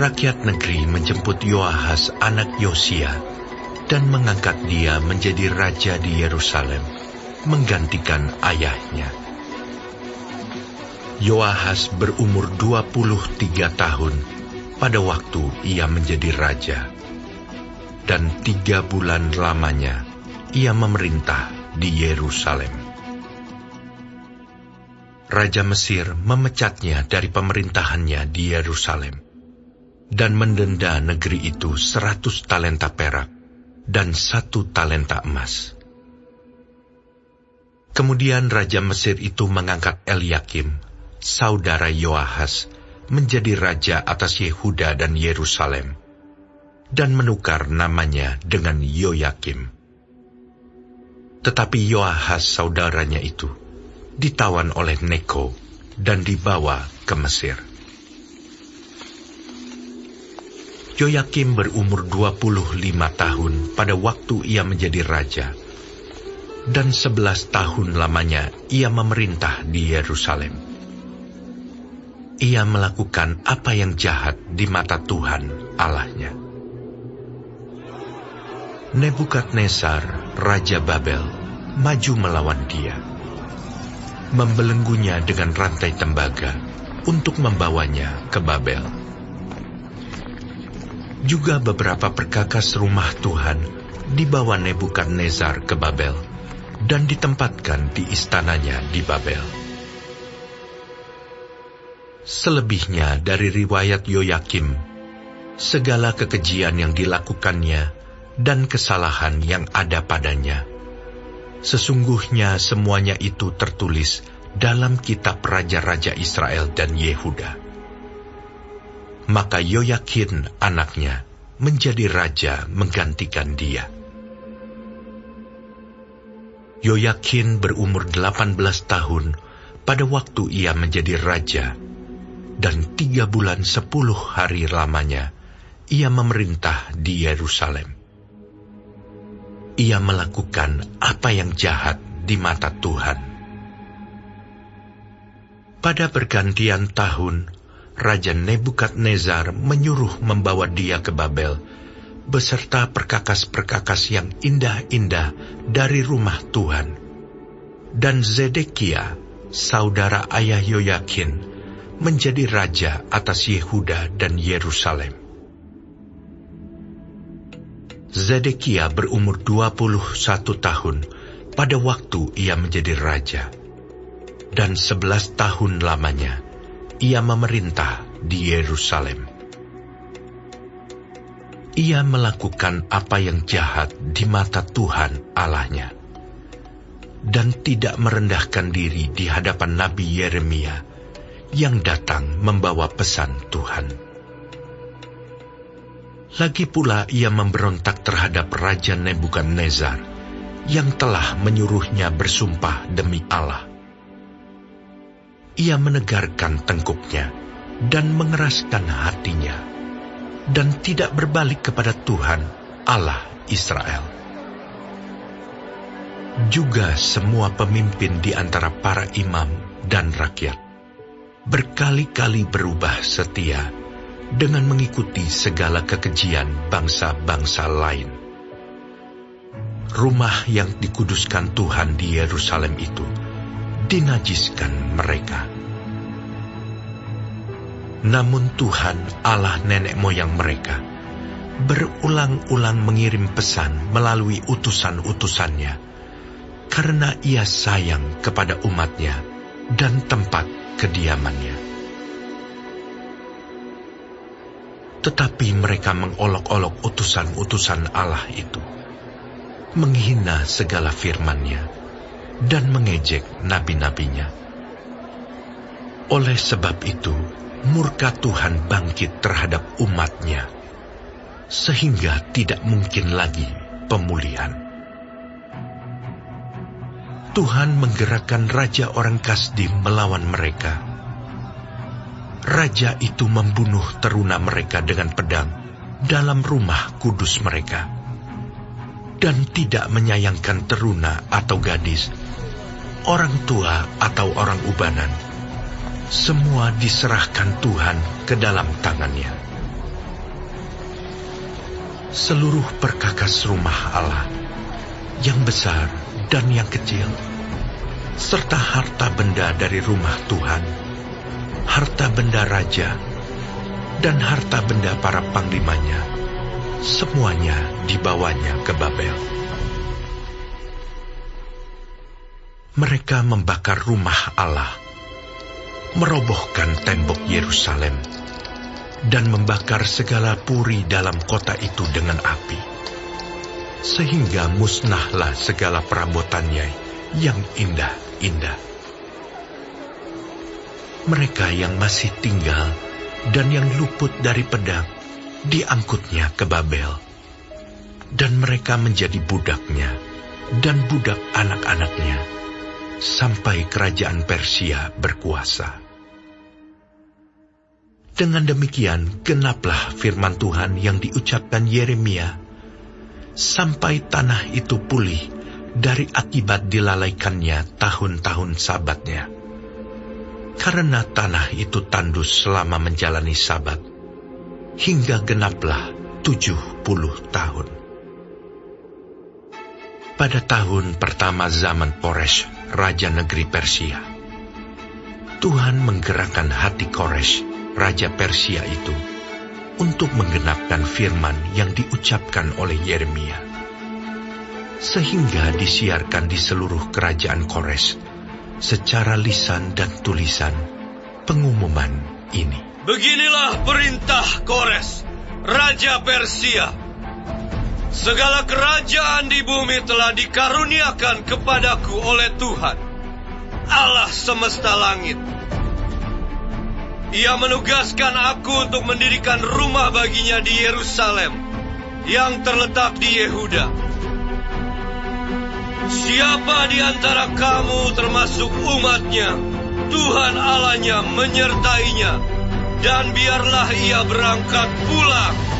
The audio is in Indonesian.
rakyat negeri menjemput Yoahas anak Yosia dan mengangkat dia menjadi raja di Yerusalem, menggantikan ayahnya. Yoahas berumur 23 tahun pada waktu ia menjadi raja, dan 3 bulan lamanya ia memerintah di Yerusalem. Raja Mesir memecatnya dari pemerintahannya di Yerusalem dan mendenda negeri itu 100 talenta perak dan 1 talenta emas. Kemudian Raja Mesir itu mengangkat Eliakim, saudara Yoahas, menjadi raja atas Yehuda dan Yerusalem, dan menukar namanya dengan Yoyakim. Tetapi Yoahas saudaranya itu ditawan oleh Neko dan dibawa ke Mesir. Yoyakim berumur 25 tahun pada waktu ia menjadi raja, dan 11 tahun lamanya ia memerintah di Yerusalem. Ia melakukan apa yang jahat di mata Tuhan Allahnya. Nebukadnezar, Raja Babel, maju melawan dia, membelenggunya dengan rantai tembaga untuk membawanya ke Babel. Juga beberapa perkakas rumah Tuhan dibawa Nebukadnezar ke Babel dan ditempatkan di istananya di Babel. Selebihnya dari riwayat Yoyakim, segala kekejian yang dilakukannya dan kesalahan yang ada padanya, sesungguhnya semuanya itu tertulis dalam kitab Raja-Raja Israel dan Yehuda. Maka Yoyakin anaknya menjadi raja menggantikan dia. Yoyakin berumur 18 tahun pada waktu ia menjadi raja, dan 3 bulan 10 hari lamanya ia memerintah di Yerusalem. Ia melakukan apa yang jahat di mata Tuhan. Pada pergantian tahun, Raja Nebukadnezar menyuruh membawa dia ke Babel, beserta perkakas-perkakas yang indah-indah dari rumah Tuhan. Dan Zedekia, saudara ayah Yoyakin, menjadi raja atas Yehuda dan Yerusalem. Zedekia berumur 21 tahun pada waktu ia menjadi raja, dan 11 tahun lamanya ia memerintah di Yerusalem. Ia melakukan apa yang jahat di mata Tuhan Allahnya, dan tidak merendahkan diri di hadapan Nabi Yeremia yang datang membawa pesan Tuhan. Lagi pula ia memberontak terhadap Raja Nebukadnezar yang telah menyuruhnya bersumpah demi Allah. Ia menegarkan tengkuknya dan mengeraskan hatinya, dan tidak berbalik kepada Tuhan Allah Israel. Juga semua pemimpin di antara para imam dan rakyat berkali-kali berubah setia dengan mengikuti segala kekejian bangsa-bangsa lain. Rumah yang dikuduskan Tuhan di Yerusalem itu dinajiskan mereka. Namun Tuhan Allah nenek moyang mereka berulang-ulang mengirim pesan melalui utusan-utusannya, karena ia sayang kepada umatnya dan tempat kediamannya. Tetapi mereka mengolok-olok utusan-utusan Allah itu, menghina segala firman-Nya, dan mengejek nabi-nabinya. Oleh sebab itu, murka Tuhan bangkit terhadap umat-Nya, sehingga tidak mungkin lagi pemulihan. Tuhan menggerakkan raja orang Kasdim melawan mereka. Raja itu membunuh teruna mereka dengan pedang dalam rumah kudus mereka, dan tidak menyayangkan teruna atau gadis, orang tua atau orang ubanan. Semua diserahkan Tuhan ke dalam tangannya. seluruh perkakas rumah Allah, yang besar dan yang kecil, serta harta benda dari rumah Tuhan, harta benda raja, dan harta benda para panglimanya, semuanya dibawanya ke Babel. Mereka membakar rumah Allah, merobohkan tembok Yerusalem, dan membakar segala puri dalam kota itu dengan api, sehingga musnahlah segala perabotannya yang indah-indah. Mereka yang masih tinggal dan yang luput dari pedang diangkutnya ke Babel, dan mereka menjadi budaknya dan budak anak-anaknya, sampai kerajaan Persia berkuasa. Dengan demikian genaplah firman Tuhan yang diucapkan Yeremia, sampai tanah itu pulih dari akibat dilalaikannya tahun-tahun sabatnya. Karena tanah itu tandus selama menjalani sabat, hingga genaplah 70 tahun. Pada tahun pertama zaman Kores, raja negeri Persia, Tuhan menggerakkan hati Kores, raja Persia itu, untuk menggenapkan firman yang diucapkan oleh Yeremia, sehingga disiarkan di seluruh kerajaan Kores secara lisan dan tulisan pengumuman ini. Beginilah perintah Kores, raja Persia. Segala kerajaan di bumi telah dikaruniakan kepadaku oleh Tuhan, Allah semesta langit. Ia menugaskan aku untuk mendirikan rumah baginya di Yerusalem, yang terletak di Yehuda. Siapa di antara kamu termasuk umatnya, Tuhan Allahnya menyertainya, dan biarlah ia berangkat pulang